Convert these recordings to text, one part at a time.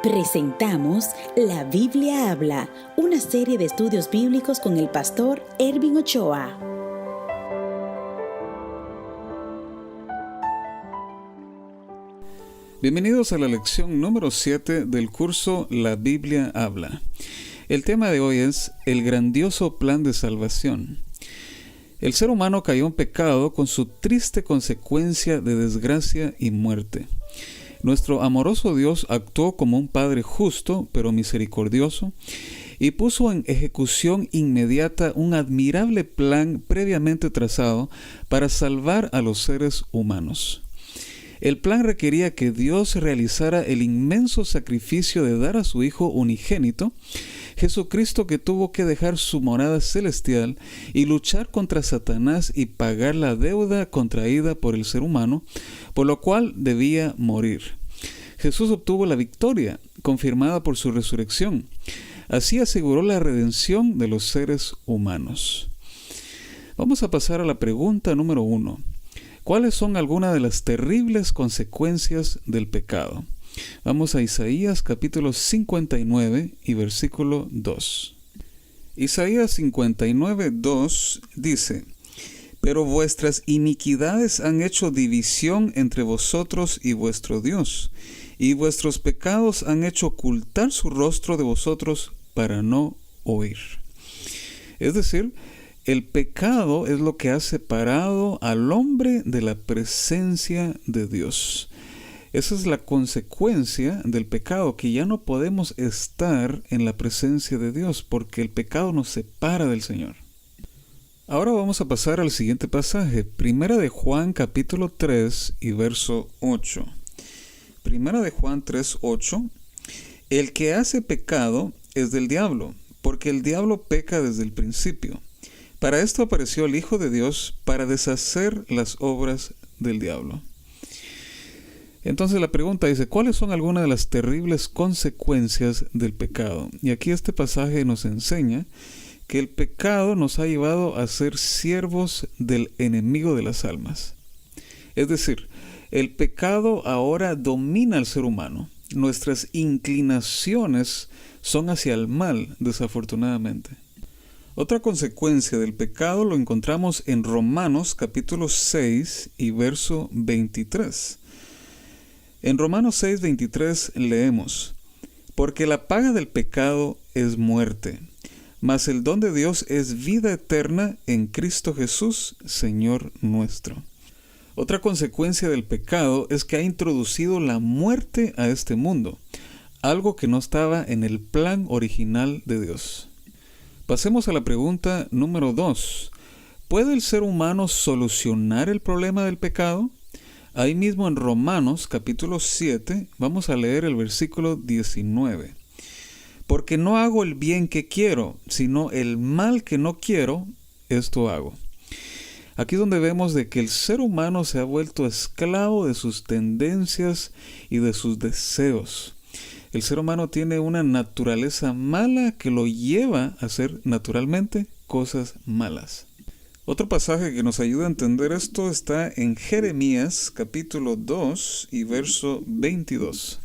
Presentamos La Biblia Habla, una serie de estudios bíblicos con el pastor Ervin Ochoa. Bienvenidos a la lección número 7 del curso La Biblia Habla. El tema de hoy es el grandioso plan de salvación. El ser humano cayó en pecado con su triste consecuencia de desgracia y muerte. Nuestro amoroso Dios actuó como un Padre justo, pero misericordioso, y puso en ejecución inmediata un admirable plan previamente trazado para salvar a los seres humanos. El plan requería que Dios realizara el inmenso sacrificio de dar a su Hijo unigénito, Jesucristo, que tuvo que dejar su morada celestial y luchar contra Satanás y pagar la deuda contraída por el ser humano, por lo cual debía morir. Jesús obtuvo la victoria, confirmada por su resurrección. Así aseguró la redención de los seres humanos. Vamos a pasar a la pregunta número 1. ¿Cuáles son algunas de las terribles consecuencias del pecado? Vamos a Isaías capítulo 59 y versículo 2. Isaías 59, 2 dice: Pero vuestras iniquidades han hecho división entre vosotros y vuestro Dios, y vuestros pecados han hecho ocultar su rostro de vosotros para no oír. Es decir, el pecado es lo que ha separado al hombre de la presencia de Dios. Esa es la consecuencia del pecado, que ya no podemos estar en la presencia de Dios porque el pecado nos separa del Señor. Ahora vamos a pasar al siguiente pasaje, Primera de Juan capítulo 3 y verso 8. Primera de Juan 3, 8. El que hace pecado es del diablo, porque el diablo peca desde el principio. Para esto apareció el Hijo de Dios, para deshacer las obras del diablo. Entonces la pregunta dice, ¿cuáles son algunas de las terribles consecuencias del pecado? Y aquí este pasaje nos enseña que el pecado nos ha llevado a ser siervos del enemigo de las almas. Es decir, el pecado ahora domina al ser humano. Nuestras inclinaciones son hacia el mal, desafortunadamente. Otra consecuencia del pecado lo encontramos en Romanos capítulo 6 y verso 23. En Romanos 6, 23 leemos: Porque la paga del pecado es muerte, mas el don de Dios es vida eterna en Cristo Jesús, Señor nuestro. Otra consecuencia del pecado es que ha introducido la muerte a este mundo, algo que no estaba en el plan original de Dios. Pasemos a la pregunta número 2. ¿Puede el ser humano solucionar el problema del pecado? Ahí mismo en Romanos capítulo 7 vamos a leer el versículo 19. Porque no hago el bien que quiero, sino el mal que no quiero, esto hago. Aquí es donde vemos de que el ser humano se ha vuelto esclavo de sus tendencias y de sus deseos. El ser humano tiene una naturaleza mala que lo lleva a hacer naturalmente cosas malas. Otro pasaje que nos ayuda a entender esto está en Jeremías capítulo 2 y verso 22.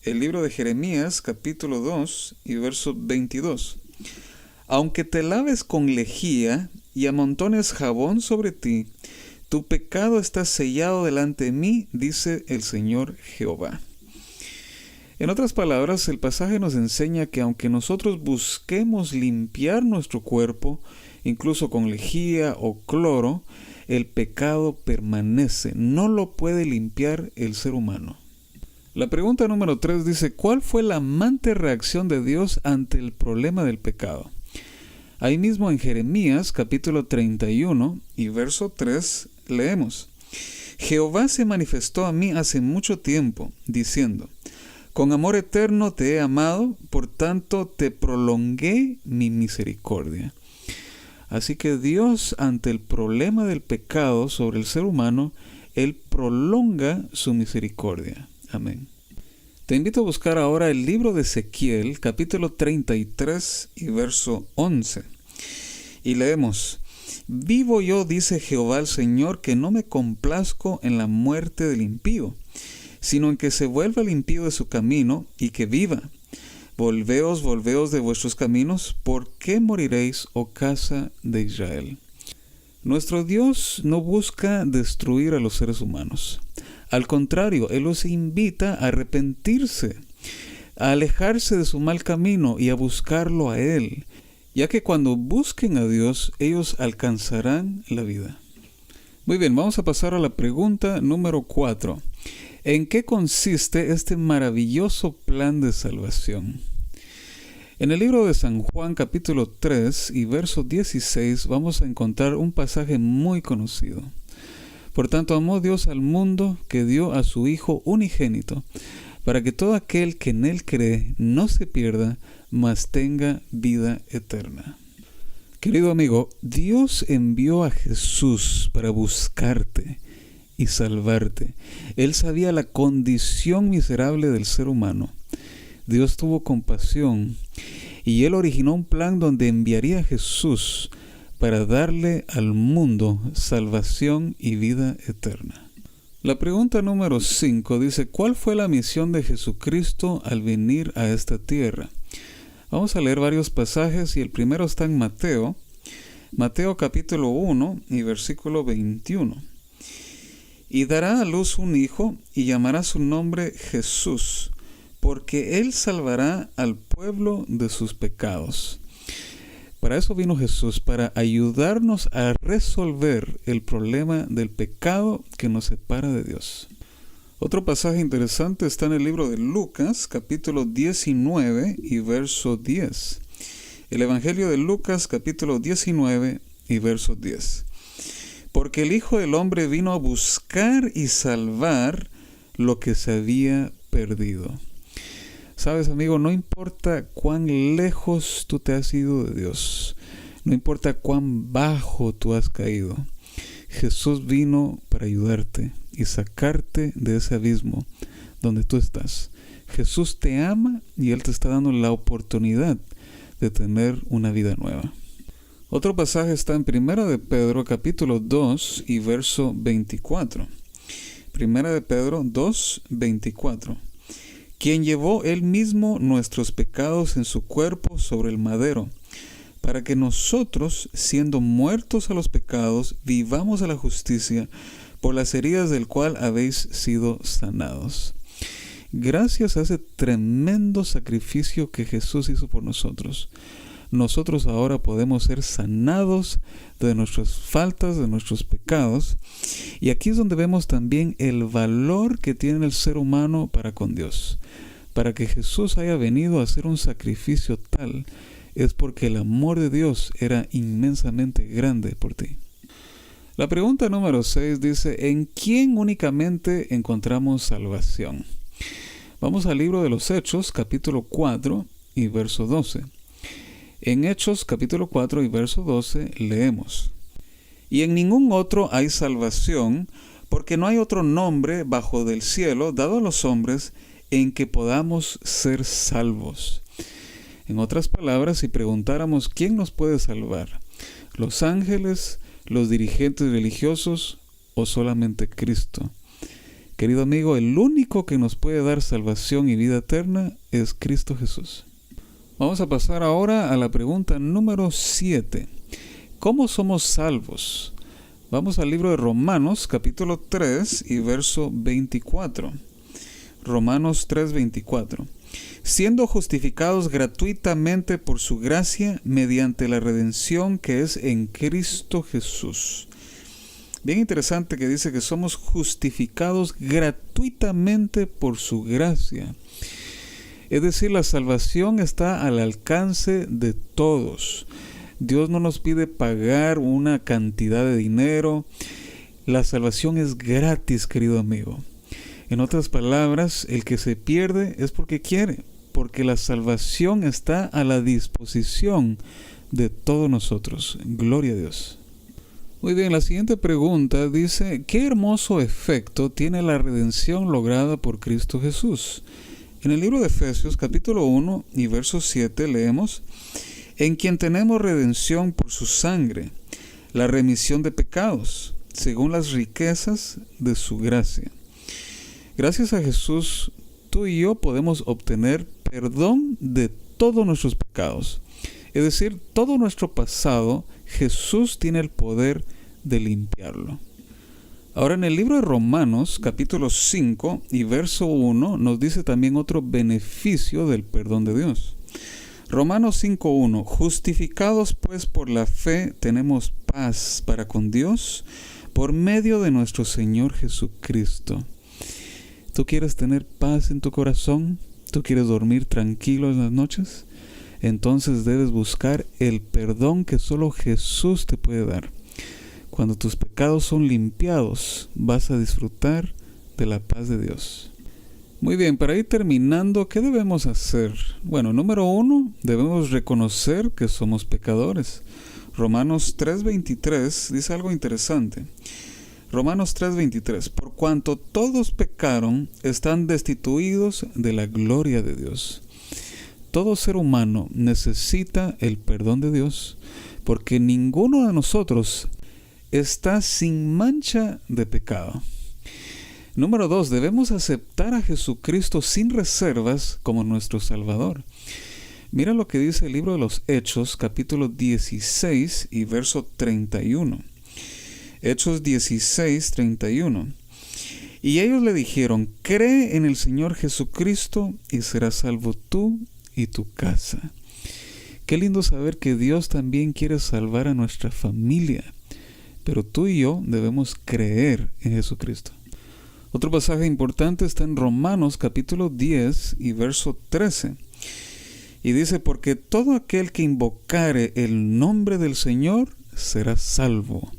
El libro de Jeremías capítulo 2 y verso 22. Aunque te laves con lejía y amontones jabón sobre ti, tu pecado está sellado delante de mí, dice el Señor Jehová. En otras palabras, el pasaje nos enseña que aunque nosotros busquemos limpiar nuestro cuerpo, incluso con lejía o cloro, el pecado permanece, no lo puede limpiar el ser humano. La pregunta número 3 dice, ¿cuál fue la amante reacción de Dios ante el problema del pecado? Ahí mismo en Jeremías capítulo 31 y verso 3 leemos: Jehová se manifestó a mí hace mucho tiempo, diciendo: Con amor eterno te he amado, por tanto te prolongué mi misericordia. Así que Dios, ante el problema del pecado sobre el ser humano, Él prolonga su misericordia. Amén. Te invito a buscar ahora el libro de Ezequiel, capítulo 33 y verso 11. Y leemos: Vivo yo, dice Jehová el Señor, que no me complazco en la muerte del impío, sino en que se vuelva el impío de su camino y que viva. Volveos, volveos de vuestros caminos, ¿por qué moriréis, oh casa de Israel? Nuestro Dios no busca destruir a los seres humanos. Al contrario, Él los invita a arrepentirse, a alejarse de su mal camino y a buscarlo a Él, ya que cuando busquen a Dios, ellos alcanzarán la vida. Muy bien, vamos a pasar a la pregunta número 4. ¿En qué consiste este maravilloso plan de salvación? En el libro de San Juan, capítulo 3 y verso 16, vamos a encontrar un pasaje muy conocido. Por tanto, amó Dios al mundo que dio a su Hijo unigénito, para que todo aquel que en Él cree no se pierda, mas tenga vida eterna. Querido amigo, Dios envió a Jesús para buscarte y salvarte. Él sabía la condición miserable del ser humano. Dios tuvo compasión y Él originó un plan donde enviaría a Jesús para darle al mundo salvación y vida eterna. La pregunta número 5 dice, ¿cuál fue la misión de Jesucristo al venir a esta tierra? Vamos a leer varios pasajes y el primero está en Mateo capítulo 1 y versículo 21. Y dará a luz un hijo y llamará su nombre Jesús, porque Él salvará al pueblo de sus pecados. Para eso vino Jesús, para ayudarnos a resolver el problema del pecado que nos separa de Dios. Otro pasaje interesante está en el libro de Lucas, capítulo 19 y verso 10. El Evangelio de Lucas, capítulo 19 y verso 10. Porque el Hijo del Hombre vino a buscar y salvar lo que se había perdido. Sabes, amigo, no importa cuán lejos tú te has ido de Dios, no importa cuán bajo tú has caído, Jesús vino para ayudarte y sacarte de ese abismo donde tú estás. Jesús te ama y Él te está dando la oportunidad de tener una vida nueva. Otro pasaje está en Primera de Pedro, capítulo 2 y verso 24. Primera de Pedro 2, 24. Quien llevó Él mismo nuestros pecados en su cuerpo sobre el madero, para que nosotros, siendo muertos a los pecados, vivamos a la justicia, por las heridas del cual habéis sido sanados. Gracias a ese tremendo sacrificio que Jesús hizo por nosotros, nosotros ahora podemos ser sanados de nuestras faltas, de nuestros pecados. Y aquí es donde vemos también el valor que tiene el ser humano para con Dios. Para que Jesús haya venido a hacer un sacrificio tal, es porque el amor de Dios era inmensamente grande por ti. La pregunta número 6 dice, ¿en quién únicamente encontramos salvación? Vamos al libro de los Hechos, capítulo 4 y verso 12. En Hechos capítulo 4 y verso 12 leemos: Y en ningún otro hay salvación, porque no hay otro nombre bajo del cielo dado a los hombres en que podamos ser salvos. En otras palabras, si preguntáramos quién nos puede salvar, los ángeles, los dirigentes religiosos o solamente Cristo. Querido amigo, el único que nos puede dar salvación y vida eterna es Cristo Jesús. Vamos a pasar ahora a la pregunta número 7. ¿Cómo somos salvos? Vamos al libro de Romanos, capítulo 3 y verso 24. Romanos 3, 24. Siendo justificados gratuitamente por su gracia mediante la redención que es en Cristo Jesús. Bien interesante que dice que somos justificados gratuitamente por su gracia. Es decir, la salvación está al alcance de todos. Dios no nos pide pagar una cantidad de dinero. La salvación es gratis, querido amigo. En otras palabras, el que se pierde es porque quiere, porque la salvación está a la disposición de todos nosotros. Gloria a Dios. Muy bien, la siguiente pregunta dice, ¿qué hermoso efecto tiene la redención lograda por Cristo Jesús? En el libro de Efesios, capítulo 1 y verso 7, leemos, en quien tenemos redención por su sangre, la remisión de pecados, según las riquezas de su gracia. Gracias a Jesús, tú y yo podemos obtener perdón de todos nuestros pecados. Es decir, todo nuestro pasado, Jesús tiene el poder de limpiarlo. Ahora, en el libro de Romanos, capítulo 5 y verso 1, nos dice también otro beneficio del perdón de Dios. Romanos 5:1, justificados pues por la fe tenemos paz para con Dios por medio de nuestro Señor Jesucristo. ¿Tú quieres tener paz en tu corazón? ¿Tú quieres dormir tranquilo en las noches? Entonces debes buscar el perdón que solo Jesús te puede dar. Cuando tus pecados son limpiados, vas a disfrutar de la paz de Dios. Muy bien, para ir terminando, ¿qué debemos hacer? Bueno, número 1, debemos reconocer que somos pecadores. Romanos 3:23 dice algo interesante. Romanos 3:23, por cuanto todos pecaron, están destituidos de la gloria de Dios. Todo ser humano necesita el perdón de Dios, porque ninguno de nosotros está sin mancha de pecado. Número 2, debemos aceptar a Jesucristo sin reservas como nuestro Salvador. Mira lo que dice el libro de los Hechos, capítulo 16 y verso 31. Hechos 16:31. Y ellos le dijeron, cree en el Señor Jesucristo y serás salvo tú y tu casa. Qué lindo saber que Dios también quiere salvar a nuestra familia, pero tú y yo debemos creer en Jesucristo. Otro pasaje importante está en Romanos capítulo 10 y verso 13. Y dice, porque todo aquel que invocare el nombre del Señor será salvo.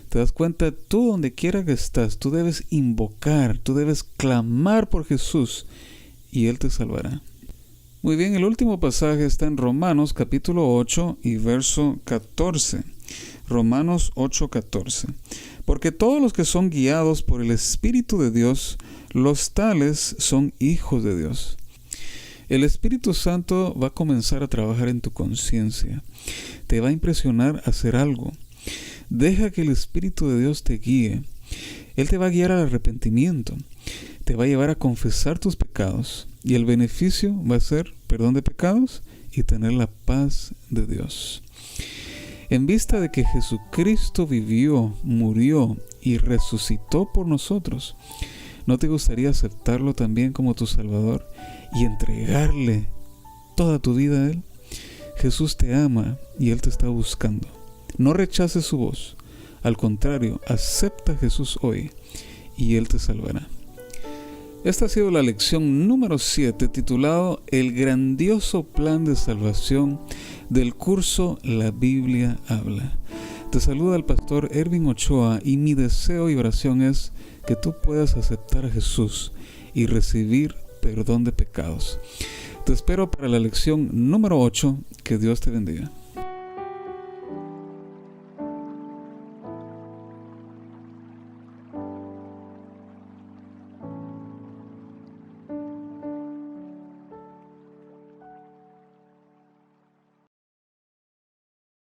¿Te das cuenta? Tú donde quiera que estás, tú debes invocar, tú debes clamar por Jesús y Él te salvará. Muy bien, el último pasaje está en Romanos capítulo 8 y verso 14. Romanos 8:14. Porque todos los que son guiados por el Espíritu de Dios, los tales son hijos de Dios. El Espíritu Santo va a comenzar a trabajar en tu conciencia. Te va a impresionar hacer algo. Deja que el Espíritu de Dios te guíe. Él te va a guiar al arrepentimiento. Te va a llevar a confesar tus pecados. Y el beneficio va a ser perdón de pecados y tener la paz de Dios. En vista de que Jesucristo vivió, murió y resucitó por nosotros, ¿no te gustaría aceptarlo también como tu Salvador y entregarle toda tu vida a Él? Jesús te ama y Él te está buscando. No rechaces su voz. Al contrario, acepta a Jesús hoy y Él te salvará. Esta ha sido la lección número 7, titulado El grandioso plan de salvación del curso La Biblia habla. Te saluda el pastor Ervin Ochoa y mi deseo y oración es que tú puedas aceptar a Jesús y recibir perdón de pecados. Te espero para la lección número 8. Que Dios te bendiga.